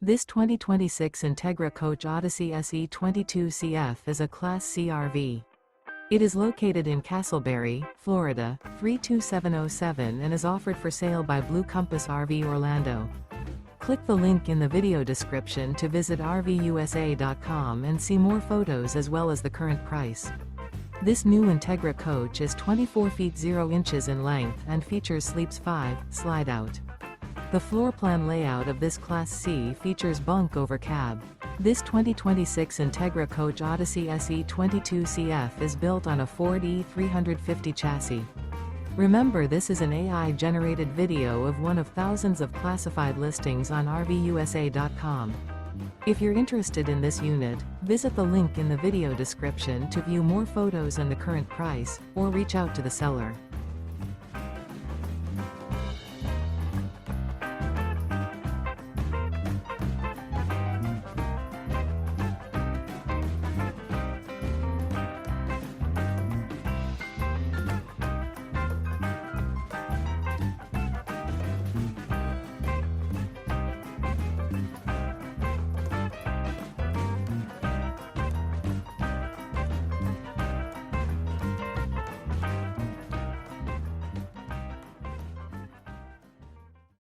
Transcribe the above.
This 2026 Entegra Coach Odyssey SE 22CF is a Class C RV. It is located in Casselberry, Florida, 32707 and is offered for sale by Blue Compass RV Orlando. Click the link in the video description to visit RVUSA.com and see more photos as well as the current price. This new Entegra Coach is 24 feet 0 inches in length and features Sleeps 5 Slideout. The floor plan layout of this Class C features Bunk Over Cab. This 2026 Entegra Coach Odyssey SE 22CF is built on a Ford E350 chassis. Remember, this is an AI-generated video of one of thousands of classified listings on RVUSA.com. If you're interested in this unit, visit the link in the video description to view more photos and the current price, or reach out to the seller.